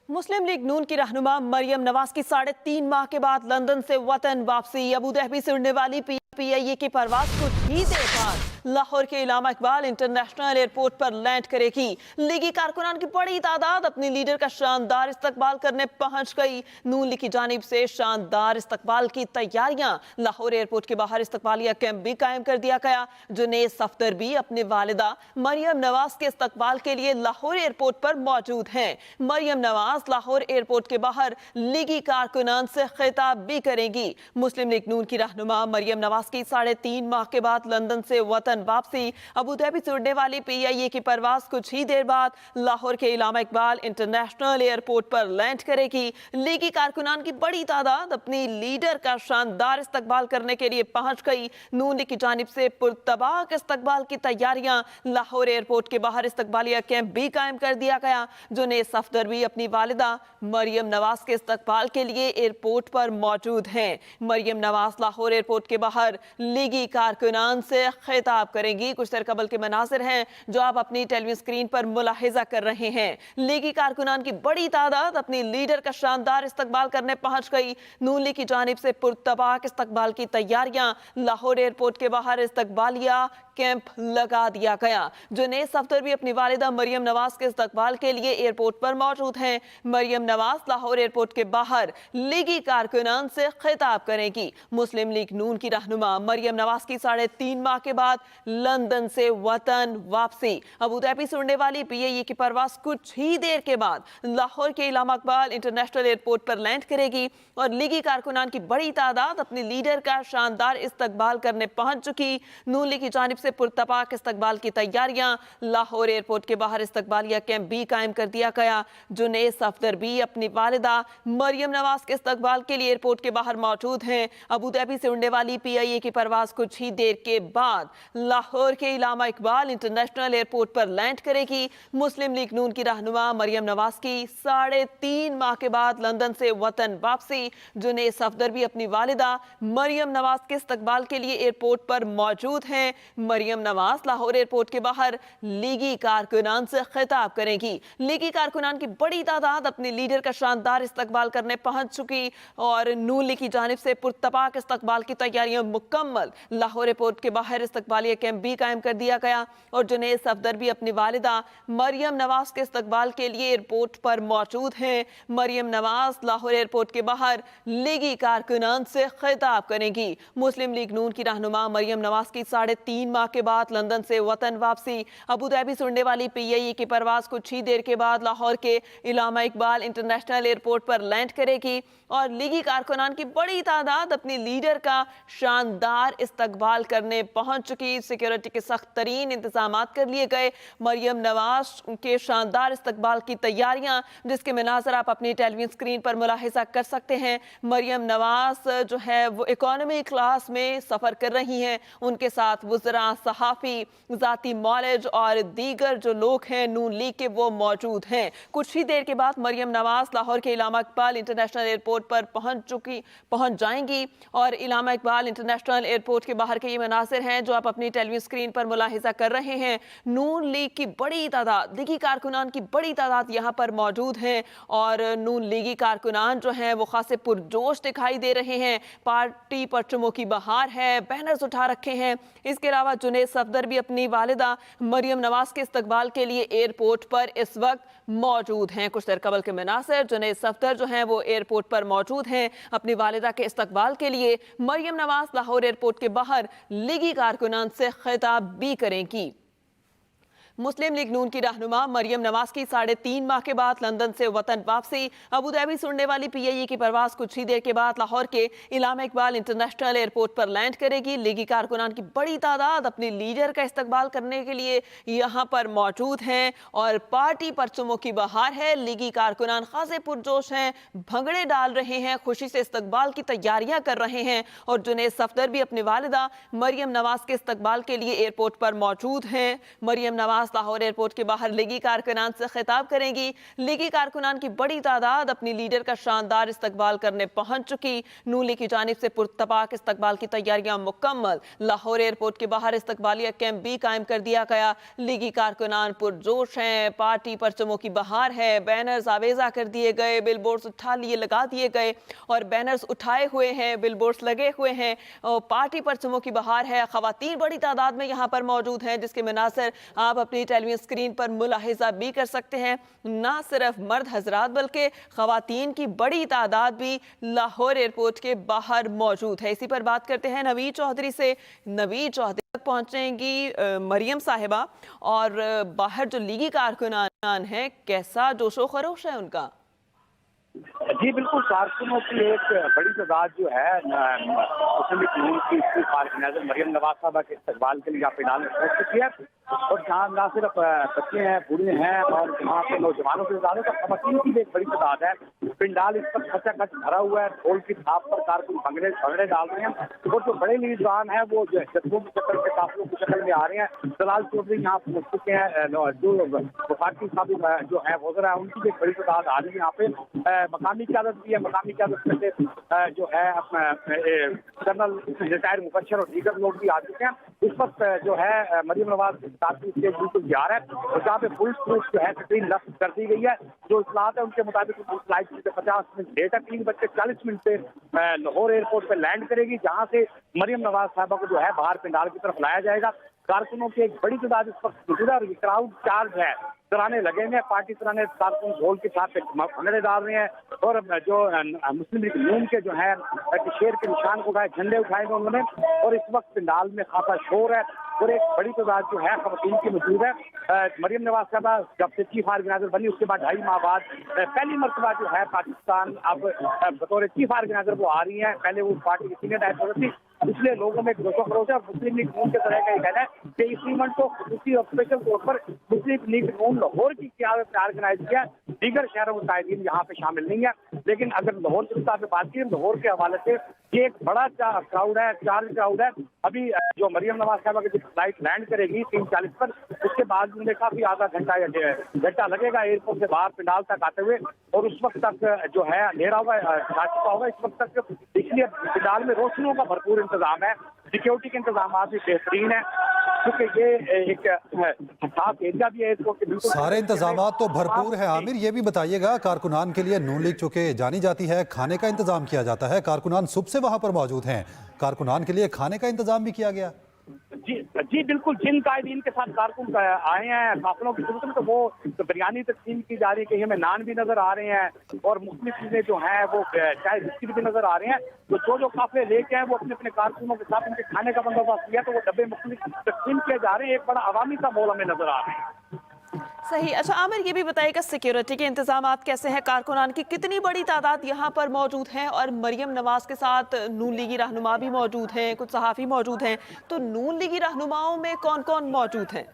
मुस्लिम league नून की रहनुमा मरियम नवाज की 3.5 माह के बाद लंदन से वतन वापसी। अबू धाबी से उड़ने वाली PIA की परवाज कुछ ही देर बाद लाहौर के इलामा इकबाल इंटरनेशनल एयरपोर्ट पर लैंड करेगी। लीगी कारकुनान की बड़ी तादाद अपनी लीडर का शानदार इस्तकबाल करने पहुंच गई। नून लीग की जानिब से शानदार इस्तकबाल की तैयारियां। लाहौर एयरपोर्ट के बाहर इस्तकबालिया कैंप भी कायम कर दिया गया। जुनेद सफदर भी अपनी वालिदा मरियम नवाज के इस्तकबाल के लिए लाहौर एयरपोर्ट पर मौजूद हैं। मरियम नवाज लाहौर एयरपोर्ट के बाहर लीगी कारकुनान से खिताब भी करेंगी। मुस्लिम लीग नून की रहनुमा मरियम नवाज की 3.5 माह के बाद लंदन से वतन वापसी। अबू धाबी से उड़ने वाली PIA की परवाज कुछ ही देर बाद लाहौर के इलामा इकबाल इंटरनेशनल एयरपोर्ट पर लैंड करेगी। लीगी कारकुनान की बड़ी तादाद अपनी लीडर का शानदार इस्तकबाल करने के लिए पहुंच गई। नून लीग की जानिब से पुरतबाक इस्तकबाल की तैयारियां। लाहौर एयरपोर्ट के बाहर इस्तकबालिया कैंप भी कायम कर दिया गया। जुनेद सफदर भी अपनी वालिदा मरियम नवाज के इस्तकबाल के लिए एयरपोर्ट पर मौजूद हैं। मरियम नवाज लाहौर एयरपोर्ट के बाहर लीगी कारकुनान से खिताब करेंगी। कुछ देर कबल के मनाजिर हैं जो आप अपनी टेलीविजन स्क्रीन पर मुलाहिजा कर रहे हैं। लीगी कारकुनान की बड़ी तादाद अपनी लीडर का शानदार इस्तकबाल करने पहुंच गई। नून लीग की जानिब से पुरतबाक इस्तकबाल की तैयारियां। लाहौर एयरपोर्ट के बाहर इस्तकबालिया कैंप लगा दिया गया। जुनेद सफदर भी अपनी वालिदा मरियम नवाज के इस्तकबाल के लिए एयरपोर्ट पर मौजूद हैं। मरियम नवाज लाहौर एयरपोर्ट के बाहर लीगी कारकुनान से खिताब करेंगी। मुस्लिम लीग नून की रहनुमा मरियम नवाज की 3.5 माह के बाद लंदन से वतन वापसी। अबू धाबी से उड़ने वाली PIA की परवाज कुछ ही देर के बाद लाहौर के इलामा इकबाल इंटरनेशनल एयरपोर्ट पर लैंड करेगी और लीगी कारकुनान की बड़ी तादाद अपनी लीडर का शानदार इस्तकबाल करने पहुंच चुकी। नून लीग की जानिब से पुरतबाक इस्तकबाल की तैयारियां। लाहौर एयरपोर्ट के बाहर इस्तकबालिया कैंप भी कायम कर दिया गया। जुनेद सफदर भी अपनी वालिदा मरियम नवाज के इस्तकबाल के लिए एयरपोर्ट के बाहर मौजूद हैं। अबू धाबी से उड़ने वाली PIA की परवाज कुछ ही देर के बाद लाहौर के इलामा इकबाल इंटरनेशनल एयरपोर्ट पर लैंड करेगी। मुस्लिम लीग नून की रहनुमा मरियम नवाज की 3.5 माह के बाद लंदन से वतन वापसी। जुनेद सफदर भी अपनी वालिदा मरियम नवाज के इस्तकबाल के लिए एयरपोर्ट पर मौजूद हैं। मरियम नवाज लाहौर एयरपोर्ट के बाहर लीगी कारकुनान से खिताब करेंगी। लीगी कारकुनान की बड़ी तादाद अपनी लीडर का शानदार इस्तकबाल करने पहुंच चुकी और नून लीग की जानिब से पुरतबाक इस्तकबाल की तैयारियां मुकम्मल। लाहौर एयरपोर्ट के बाहर इस्तकबालिया कैंप भी कायम कर दिया गया और जुनेद सफदर भी अपनी वालिदा मरियम नवाज के इस्तकबाल के लिए एयरपोर्ट पर मौजूद हैं। मरियम नवाज लाहौर एयरपोर्ट के बाहर लीगी कारकुनान से खिताब करेंगी। मुस्लिम लीग नून की रहनुमा मरियम नवाज की 3.5 माह के बाद लंदन से वतन वापसी। अबू धाबी से उड़ने वाली PIA की परवाज कुछ ही देर के बाद लाहौर के इलामा इकबाल इंटरनेशनल एयरपोर्ट पर लैंड करेगी और लीगी कारकुनान की बड़ी तादाद अपनी लीडर का शानदार इस्तकबाल करने पहुंच चुकी। सिक्योरिटी के सख्त तरीन इंतजाम कर लिए गए। मरियम नवाज के शानदार इस्तकबाल की तैयारियां, जिसके मनाज़र आप अपनी टेलीविजन स्क्रीन पर मुलाहिजा कर सकते हैं। मरियम नवाज जो है वो इकोनॉमी क्लास में सफ़र कर रही हैं। उनके साथ वज़रा, सहाफ़ी, ज़ाती मॉलेज और दीगर जो लोग हैं नून लीग के वो मौजूद हैं। कुछ ही देर के बाद मरियम नवाज लाहौर के इलामा इकबाल इंटरनेशनल एयरपोर्ट पर पहुंच जाएंगी और इलामा इकबाल इंटरनेशनल एयरपोर्ट के बाहर के ये मनासिर हैं जो आप अपनी टेलीविजन स्क्रीन पर मुलाहिजा कर रहे हैं। नून लीग की बड़ी तादाद, लीगी कारकुनान की बड़ी तादाद यहाँ पर मौजूद हैं और नून लीगी कारकुनान जो हैं वो खासे पुरजोश दिखाई दे रहे हैं। पार्टी परचमों की बहार है, बैनर्स उठा रखे हैं। इसके अलावा जुनेद सफदर भी अपनी वालिदा मरियम नवाज के इस्तकबाल के लिए एयरपोर्ट पर इस वक्त मौजूद हैं। कुछ देर कबल के मनासिर जुनेद सफदर जो हैं वो एयरपोर्ट पर मौजूद हैं अपनी वालिदा के इस्तकबाल के लिए। मरियम नवाज लाहौर एयरपोर्ट के बाहर लीगी कारकुनान से खिताब भी करेंगी। मुस्लिम लीग नून की रहनुमा मरियम नवाज की 3.5 माह के बाद लंदन से वतन वापसी। अबू धाबी से उड़ने वाली PIA की परवाज कुछ ही देर के बाद लाहौर के इलामा इकबाल इंटरनेशनल एयरपोर्ट पर लैंड करेगी। लीगी कारकुनान की बड़ी तादाद अपनी लीडर का इस्तकबाल करने के लिए यहाँ पर मौजूद हैं और पार्टी परचमों की बहार है। लीगी कारकुनान खासे पुरजोश हैं, भंगड़े डाल रहे हैं, खुशी से इस्तकबाल की तैयारियां कर रहे हैं और जुनेद सफदर भी अपनी वालिदा मरियम नवाज के इस्तकबाल के लिए एयरपोर्ट पर मौजूद हैं। मरियम नवाज नवाज लाहौर एयरपोर्ट के बाहर लीगी कारकुनान से खिताब करेंगी। लीगी कारकुनान की बड़ी तादाद अपनी लीडर का शानदार इस्तकबाल करने पहुंच चुकी। नून लीग की जानिब से पुरतपाक इस्तकबाल की तैयारियां मुकम्मल। लाहौर एयरपोर्ट के बाहर इस्तकबालिया कैंप भी कायम कर दिया गया। लीगी कारकुनान पुरजोश हैं, पार्टी परचमों की बहार है, बैनर्स आवेजा कर दिए गए, बिलबोर्ड्स लगा दिए गए और बैनर्स उठाए हुए हैं, बिलबोर्ड्स लगे हुए हैं। पार्टी परचमों की बहार है। खवातीन बड़ी तादाद में यहाँ पर मौजूद हैं, जिसके मनासिर आप अपनी टेलीविजन स्क्रीन पर मुलाहिजा भी कर सकते हैं। ना सिर्फ मर्द हजरात बल्कि खवातीन की बड़ी तादाद भी लाहौर एयरपोर्ट के बाहर मौजूद है। इसी पर बात करते हैं नवीद चौधरी से। नवीद चौधरी तक पहुंचेंगी मरियम साहिबा, और बाहर जो लीगी कारकुनान हैं, कैसा जोशो खरोश है उनका? जी बिल्कुल, कारकुनों की एक बड़ी तादाद जो है मुस्लिम लीग नून की फार्ग मरियम नवाज साहबा के इस्तकबाल के लिए यहाँ पेंडाल में पहुंच चुकी है। और जहाँ न सिर्फ बच्चे हैं, बूढ़े हैं और जहाँ पे नौजवानों की तादाद है, तो खवातीन की भी एक बड़ी तादाद है। पेंडाल इस पर खचाखच भरा हुआ है। ढोल की थाप पर कारकुन भंगड़े डाल रहे हैं और जो बड़े लीडरान हैं वो जज्बों की शक्ल के काफिलों की शक्ल में आ रहे हैं। दलाल चौधरी यहाँ पहुंच चुके हैं। जो वफाकी साहब जो है वज़रा है, उनकी भी एक बड़ी तादाद आ रही है यहाँ पे। मकामी क़यादत भी है। मकामी क़यादत से जो है कर्नल रिटायर मुबशर और दीगर लोग भी आ चुके हैं। इस वक्त जो है मरियम नवाज स्टेज बिल्कुल तैयार है और जहाँ पे पुलिस जो है स्क्रीन नस्ब कर दी गई है। जो इस्लात है उनके मुताबिक फ्लाइट 50 मिनट लेट है, 3:40 पे लाहौर एयरपोर्ट पे लैंड करेगी, जहाँ से मरियम नवाज साहबा को जो है बाहर पेंडाल की तरफ लाया जाएगा। कारकुनों की एक बड़ी तादाद इस वक्त मौजूद है और क्राउड चार्ज है। तराने लगे हुए, पार्टी तराने कारकुन ढोल के साथ भंगड़े डाल रहे हैं और जो मुस्लिम लीग नून के जो है शेर के निशान को उठाए, झंडे उठाए गए उन्होंने। और इस वक्त पेंडाल में खासा शोर है और एक बड़ी तादाद जो है खवातीन की मौजूद है। मरियम नवाज साहबा जब से चीफ ऑर्गेनाइजर बनी, उसके बाद 2.5 माह बाद पहली मरतबा जो है पाकिस्तान अब बतौर चीफ ऑर्गेनाइजर वो आ रही है। पहले वो पार्टी की सीनियर डायरेक्टर थी, इसलिए लोगों में जोशो खरोश है। मुस्लिम लीग नून के तरह का ये कहना है कि इस इवेंट को खुसूसी और स्पेशल तौर पर मुस्लिम लीग नून लाहौर की क़यादत में ऑर्गेनाइज किया। दीगर शहरों के कायदीन यहाँ पे शामिल नहीं है। लेकिन अगर लाहौर की बात की, लाहौर के हवाले से ये एक बड़ा क्राउड है, चार्ज क्राउड है। अभी जो मरियम नवाज साहबा की फ्लाइट लैंड करेगी 3:40 पर, उसके बाद उन्हें काफी आधा घंटा या घंटा लगेगा एयरपोर्ट से बाहर पेंडाल तक आते हुए। और उस वक्त तक जो है अंधेरा होगा, जा चुका होगा इस वक्त तक, इसलिए पेंडाल में रोशनियों का भरपूर इंतजाम है। सिक्योरिटी के इंतजाम भी बेहतरीन है, क्योंकि ये एक खास एरिया भी है एयरपोर्ट के बिल्कुल। सारे इंतजाम तो भरपूर है। आमिर, ये भी बताइएगा, कारकुनान के लिए नून लीग चूंकि जानी जाती है, खाने का इंतजाम किया जाता है, कारकुनान सुबह से वहां पर मौजूद हैं, कारकुनान के लिए खाने का इंतजाम भी किया गया? जी बिल्कुल, जिन कायदीन के साथ कारकुन आए हैं काफिलों की सूरत में, तो वो बिरयानी तकसीम की जा रही है, कहीं हमें नान भी नजर आ रहे हैं और मुख्तलिफ चीजें जो हैं वो चाय बिस्किट भी नजर आ रहे हैं। तो जो काफिले लेके हैं वो अपने अपने कारकुनों के साथ उनके खाने का बंदोबस्त किया, तो वो डब्बे मुख्तलिफ तकसीम किए जा रहे हैं। एक बड़ा अवामी सा माहौल हमें नजर आ रहा है। सही। अच्छा आमिर, ये भी बताइएगा सिक्योरिटी के इंतजामात कैसे हैं? कारकुनान की कितनी बड़ी तादाद यहाँ पर मौजूद है? और मरियम नवाज के साथ नून लीगी रहनुमा भी मौजूद हैं, कुछ सहाफ़ी मौजूद हैं, तो नून लीगी रहनुमाओं में कौन कौन मौजूद हैं?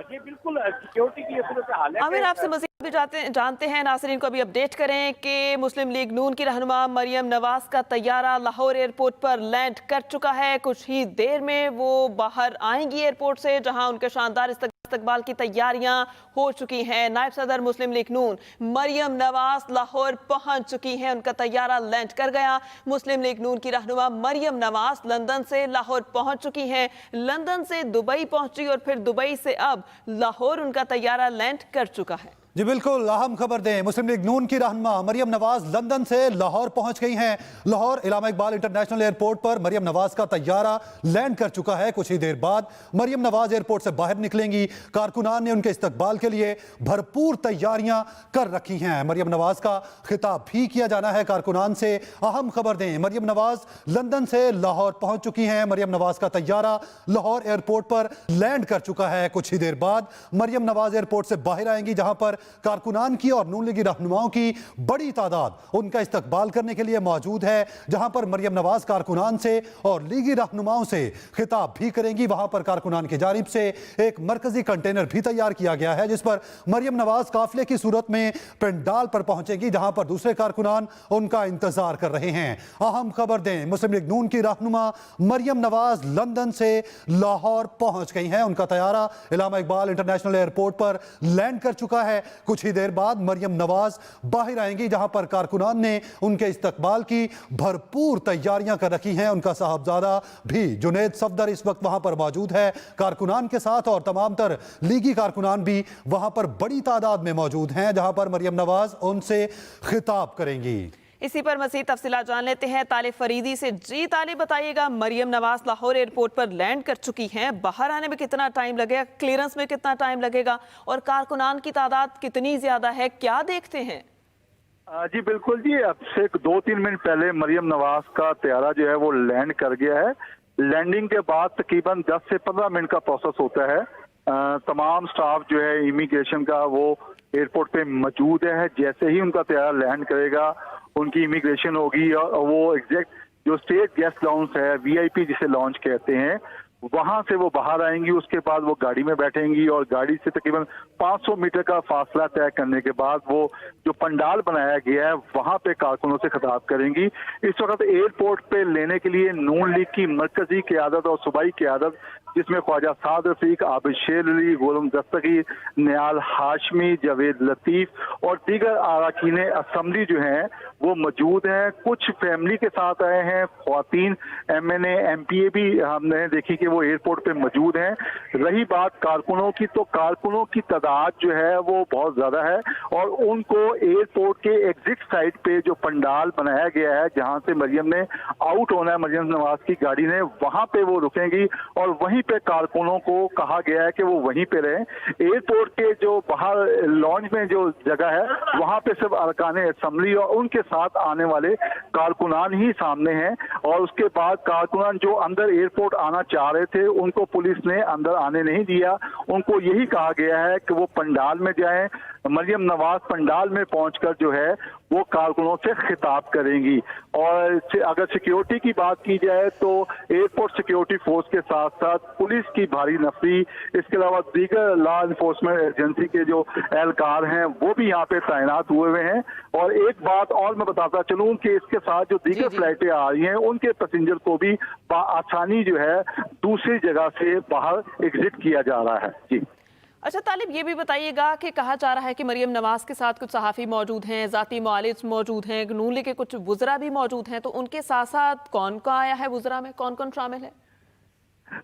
जी बिल्कुल, सिक्योरिटी की सूरत हाल है। आमिर, आपसे मज़ीद भी जानते हैं, नाज़रीन को अभी अपडेट करें कि मुस्लिम लीग नून की रहनुमा मरियम नवाज का तैयारा लाहौर एयरपोर्ट पर लैंड कर चुका है। कुछ ही देर में वो बाहर आएंगी एयरपोर्ट से, जहां उनके शानदार इस्तकबाल की तैयारियां हो चुकी हैं। नायब सदर मुस्लिम लीग नून मरियम नवाज लाहौर पहुंच चुकी हैं, उनका तैयारा लैंड कर गया। मुस्लिम लीग नून की रहनुमा मरियम नवाज लंदन से लाहौर पहुंच चुकी हैं, लंदन से दुबई पहुंची और फिर दुबई से अब लाहौर उनका तैयारा लैंड कर चुका है। जी बिल्कुल, अहम खबर दें, मुस्लिम लीग नून की रहनुमा मरियम नवाज लंदन से लाहौर पहुंच गई हैं। लाहौर इलामा इकबाल इंटरनेशनल एयरपोर्ट पर मरियम नवाज का तैयारा लैंड कर चुका है। कुछ ही देर बाद मरियम नवाज एयरपोर्ट से बाहर निकलेंगी। कारकुनान ने उनके इस्तकबाल के लिए भरपूर तैयारियां कर रखी हैं। मरियम नवाज का खिताब भी किया जाना है कारकुनान से। अहम खबर दें, मरियम नवाज लंदन से लाहौर पहुंच चुकी हैं। मरियम नवाज का तैयारा लाहौर एयरपोर्ट पर लैंड कर चुका है। कुछ ही देर बाद मरियम नवाज एयरपोर्ट से बाहर आएंगी, जहां पर कारकुनान की और नून लीगी रहनुमाओं की बड़ी तादाद उनका इस्तकबाल करने के लिए मौजूद है। जहां पर मरियम नवाज कारकुनान से और लीगी रहनुमाओं से खिताब भी करेंगी, वहां पर कारकुनान की जानिब से एक मरकजी कंटेनर भी तैयार किया गया है जिस पर मरियम नवाज काफिले की सूरत में पंडाल पर पहुंचेगी, जहां पर दूसरे कारकुनान उनका इंतजार कर रहे हैं। अहम खबर दें, मुस्लिम लीग नून की रहनुमा मरियम नवाज लंदन से लाहौर पहुंच गई हैं। उनका तैयारा इलामा इकबाल इंटरनेशनल एयरपोर्ट पर लैंड कर चुका है। कुछ ही देर बाद मरियम नवाज बाहर आएंगी, जहां पर कारकुनान ने उनके इस्तकबाल की भरपूर तैयारियां कर रखी हैं। उनका साहबजादा भी जुनैद सफदर इस वक्त वहां पर मौजूद है कारकुनान के साथ, और तमाम तर लीगी कारकुनान भी वहां पर बड़ी तादाद में मौजूद हैं, जहां पर मरियम नवाज उनसे खिताब करेंगी। इसी पर मज़ीद तफसीलात जान लेते हैं तालिब फरीदी से। जी तालिब, बताइएगा, मरियम नवाज लाहौर एयरपोर्ट पर लैंड कर चुकी हैं, बाहर आने में कितना टाइम लगेगा, क्लियरेंस में कितना टाइम लगेगा और कारकुनान की तादाद कितनी ज्यादा है, क्या देखते हैं? जी बिल्कुल जी, अब से 2-3 मिनट पहले मरियम नवाज का तैयारा जो है वो लैंड कर गया है। लैंडिंग के बाद तकरीबन 10 से 15 मिनट का प्रोसेस होता है। तमाम स्टाफ जो है इमिग्रेशन का वो एयरपोर्ट पे मौजूद है। जैसे ही उनका तैयारा लैंड करेगा उनकी इमिग्रेशन होगी और वो एग्जैक्ट जो स्टेट गेस्ट लाउंज है, VIP जिसे लॉन्च कहते हैं, वहां से वो बाहर आएंगी। उसके बाद वो गाड़ी में बैठेंगी और गाड़ी से तकरीबन 500 मीटर का फासला तय करने के बाद वो जो पंडाल बनाया गया है वहां पे कारकुनों से खिताब करेंगी। इस वक्त एयरपोर्ट पे लेने के लिए नून लीग की मरकजी क़यादत और सूबाई क़यादत, जिसमें ख्वाजा साद रफीक, आबिद शेर अली, गोलम दस्तगीर, नियाल हाशमी, जावेद लतीफ और दीगर अरकान असम्बली जो हैं वो मौजूद हैं। कुछ फैमिली के साथ आए हैं, ख्वातीन MNA MPA भी हमने देखी कि वो एयरपोर्ट पे मौजूद हैं। रही बात कारकुनों की, तो कारकुनों की तादाद जो है वो बहुत ज्यादा है और उनको एयरपोर्ट के एग्जिट साइड पे जो पंडाल बनाया गया है जहां से मरियम ने आउट होना है, मरियम नवाज की गाड़ी ने, वहां पे वो रुकेंगी और वहीं पे कारकुनों को कहा गया है कि वो वहीं पे रहें। एयरपोर्ट के जो बाहर लॉन्च में जो जगह है वहां पे सिर्फ अरकान असम्बली और उनके साथ आने वाले कारकुनान ही सामने हैं और उसके बाद कारकुनान जो अंदर एयरपोर्ट आना चाह रहे थे उनको पुलिस ने अंदर आने नहीं दिया। उनको यही कहा गया है कि वो पंडाल में जाएं। मरियम नवाज पंडाल में पहुंचकर जो है वो कारकुनों से खिताब करेंगी। और अगर सिक्योरिटी की बात की जाए तो एयरपोर्ट सिक्योरिटी फोर्स के साथ साथ पुलिस की भारी नफरी, इसके अलावा दीगर लॉ इन्फोर्समेंट एजेंसी के जो एहलकार हैं वो भी यहाँ पे तैनात हुए हैं। और एक बात और मैं बताता चलूं कि इसके साथ जो दीगर फ्लाइटें आ रही हैं उनके पैसेंजर को भी आसानी जो है दूसरी जगह से बाहर एग्जिट किया जा रहा है। जी अच्छा तालिब, ये भी बताइएगा कि कहा जा रहा है कि मरियम नवाज के साथ कुछ सहाफ़ी मौजूद हैं, ज़ाती मुआलिज मौजूद हैं, नून लीग के कुछ वुज़रा भी मौजूद हैं, तो उनके साथ साथ कौन कौन आया है वुज़रा में, कौन कौन शामिल है?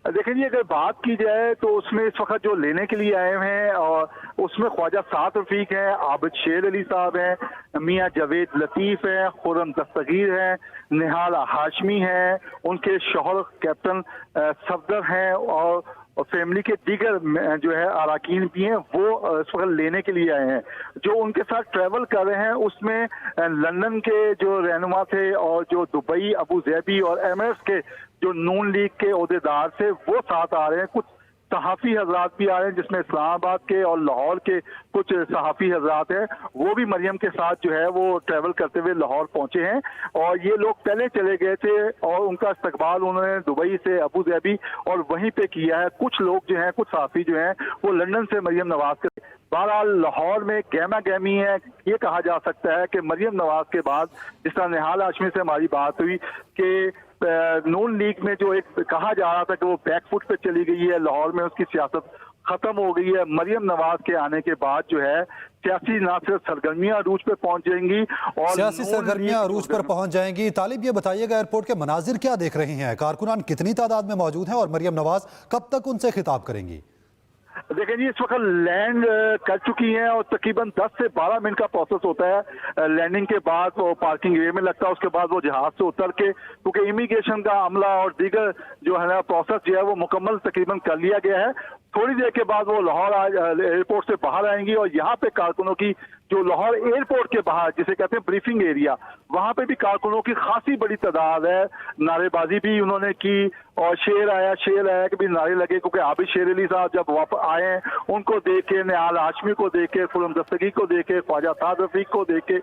देखिए जी, अगर बात की जाए तो उसमें इस वक्त जो लेने के लिए आए हैं और उसमें ख्वाजा साद रफीक हैं, आबिद शेर अली साहब हैं, मियाँ जावेद लतीफ हैं, खुर्रम दस्तगीर हैं, निहाल हाशमी हैं, उनके शौहर कैप्टन सफदर हैं और फैमिली के दीगर जो है अरकान भी हैं, वो इस वक्त लेने के लिए आए हैं। जो उनके साथ ट्रैवल कर रहे हैं उसमें लंदन के जो रहनुमा थे और जो दुबई, अबू धाबी और एमिरेट्स के जो नून लीग के ओहदेदार थे वो साथ आ रहे हैं। कुछ सहाफ़ी हजरात भी आ रहे हैं जिसमें इस्लामाबाद के और लाहौर के कुछ सहाफ़ी हजरात हैं, वो भी मरियम के साथ जो है वो ट्रैवल करते हुए लाहौर पहुंचे हैं। और ये लोग पहले चले गए थे और उनका इस्तकबाल उन्होंने दुबई से, अबू धाबी और वहीं पे किया है। कुछ लोग जो हैं, कुछ सहाफ़ी जो हैं वो लंदन से मरियम नवाज के। बहरहाल लाहौर में गहमा गहमी है। ये कहा जा सकता है कि मरियम नवाज के बाद, जिस तरह निहाल हाशमी से हमारी बात हुई कि नून लीग में जो एक कहा जा रहा था कि वो बैकफुट पे चली गई है, लाहौर में उसकी सियासत खत्म हो गई है। मरियम नवाज के आने के बाद जो है सियासी ना सिर्फ सरगर्मियां अरूज पे पहुंच जाएंगी और सियासी सरगर्मियां अरूज पर पहुंच जाएंगी। तालिब, ये बताइएगा एयरपोर्ट के मनाजिर क्या देख रहे हैं, कारकुनान कितनी तादाद में मौजूद हैं और मरियम नवाज कब तक उनसे खिताब करेंगी? देखें जी, इस वक्त लैंड कर चुकी हैं और तकरीबन 10 से 12 मिनट का प्रोसेस होता है। लैंडिंग के बाद वो पार्किंग एरिया में लगता है, उसके बाद वो जहाज से उतर के, क्योंकि इमिग्रेशन का अमला और दीगर जो है ना प्रोसेस जो है वो मुकम्मल तकरीबन कर लिया गया है। थोड़ी देर के बाद वो लाहौर एयरपोर्ट से बाहर आएंगी और यहाँ पे कारकुनों की जो लाहौर एयरपोर्ट के बाहर जिसे कहते हैं ब्रीफिंग एरिया, वहां पे भी कारकुनों की खासी बड़ी तादाद है। नारेबाजी भी उन्होंने की और शेर आया के भी नारे लगे, क्योंकि आबिद शेर अली साहब जब वापस आए उनको देख के, निहाल हाशमी को देख के, खुरम दस्तगी को देख के, ख्वाजा साद रफीक को देख के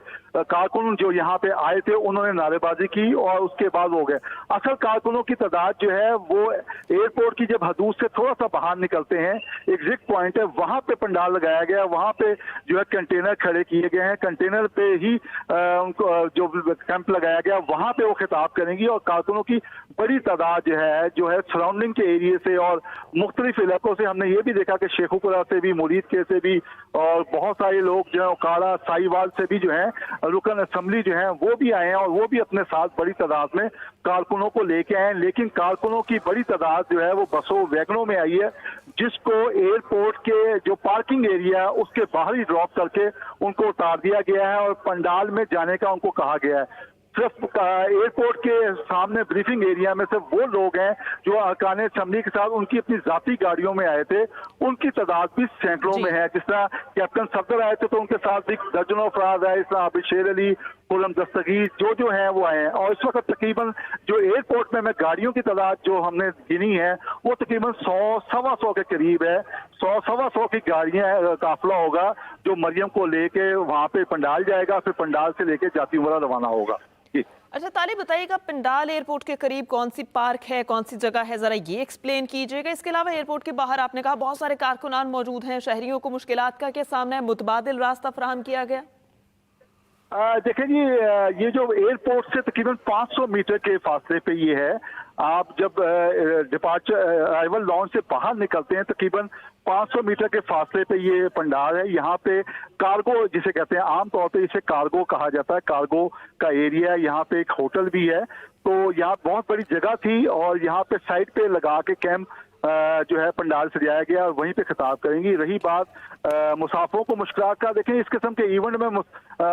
कारकुन जो यहाँ पे आए थे उन्होंने नारेबाजी की और उसके बाद हो गए। असल कारकुनों की तादाद जो है वो एयरपोर्ट की जब हदूद से थोड़ा सा बाहर निकलते हैं, एग्जिट पॉइंट है, वहां पे पंडाल लगाया गया, वहां पे जो है कंटेनर खड़े किए गए हैं, कंटेनर पे ही उनको जो कैंप लगाया गया वहां पे वो खिताब करेंगी और कारकुनों की बड़ी तादाद जो है सराउंडिंग के एरिया से और मुख्तलिफ इलाकों से, हमने ये भी देखा कि शेखुपुरा से भी, मुरीद के से भी और बहुत सारे लोग जो है ओकाड़ा साहिवाल से भी जो है रुकन असम्बली जो है वो भी आए हैं और वो भी अपने साथ बड़ी तादाद में कारकुनों को लेके आए। लेकिन कारकुनों की बड़ी तादाद जो है वो बसों वैगनों में आई है, जिसको एयरपोर्ट के जो पार्किंग एरिया उसके बाहर ही ड्रॉप करके उनको उतार दिया गया है और पंडाल में जाने का उनको कहा गया है। सिर्फ एयरपोर्ट के सामने ब्रीफिंग एरिया में से वो लोग हैं जो अरकान असेंबली के साथ उनकी अपनी जाती गाड़ियों में आए थे, उनकी तादाद भी सैकड़ों में है। जिस तरह कैप्टन सफदर आए थे तो उनके साथ भी दर्जनों अफराद आए, इस तरह आबिद शेर अली, खुरम दस्तगी जो हैं वो आए हैं। और इस वक्त तकरीबन जो एयरपोर्ट में गाड़ियों की तादाद जो हमने गिनी है वो तकरीबन 100-125 के करीब है। 100-125 की गाड़ियां काफिला होगा जो मरियम को लेके वहां पे पंडाल जाएगा, फिर पंडाल से लेके जाती उमरा रवाना होगा। अच्छा तालिब, बताइएगा पंडाल एयरपोर्ट के करीब कौन सी पार्क है, कौन सी जगह है, जरा ये एक्सप्लेन कीजिएगा। इसके अलावा एयरपोर्ट के बाहर आपने कहा बहुत सारे कारकुनान मौजूद हैं, शहरियों को मुश्किलात का क्या सामना है, मुतबादिल रास्ता फराहम किया गया? देखें जी, ये जो एयरपोर्ट से तकरीबन 500 मीटर के फासले पे ये है। आप जब डिपार्चर अराइवल लॉन्च से बाहर निकलते हैं तकरीबन 500 मीटर के फासले पे ये पंडाल है। यहाँ पे कार्गो जिसे कहते हैं, आमतौर पे इसे कार्गो कहा जाता है, कार्गो का एरिया है। यहाँ पे एक होटल भी है, तो यहाँ बहुत बड़ी जगह थी और यहाँ पे साइड पे लगा के कैंप जो है पंडाल सजाया गया और वहीं पे खिताब करेंगी। रही बात मुसाफिरों को मुश्किलात का, देखें इस किस्म के इवेंट में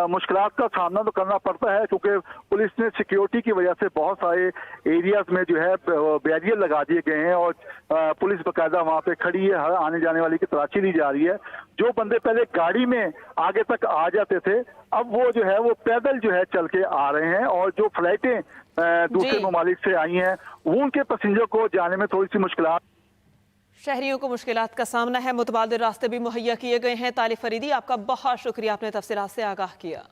मुश्किलात का सामना तो करना पड़ता है, क्योंकि पुलिस ने सिक्योरिटी की वजह से बहुत सारे एरियाज में जो है बैरियर लगा दिए गए हैं और पुलिस बाकायदा वहाँ पे खड़ी है, हर आने जाने वाली की तलाशी ली जा रही है। जो बंदे पहले गाड़ी में आगे तक आ जाते थे अब वो जो है वो पैदल जो है चल के आ रहे हैं और जो फ्लाइटें दूसरे ममालिक से आई हैं वो उनके पैसेंजर को जाने में थोड़ी सी मुश्किलात। शहरियों को मुश्किलात का सामना है, मुतबादिल रास्ते भी मुहैया किए गए हैं। तालिब फरीदी, आपका बहुत शुक्रिया, आपने तफसीलात से आगाह किया।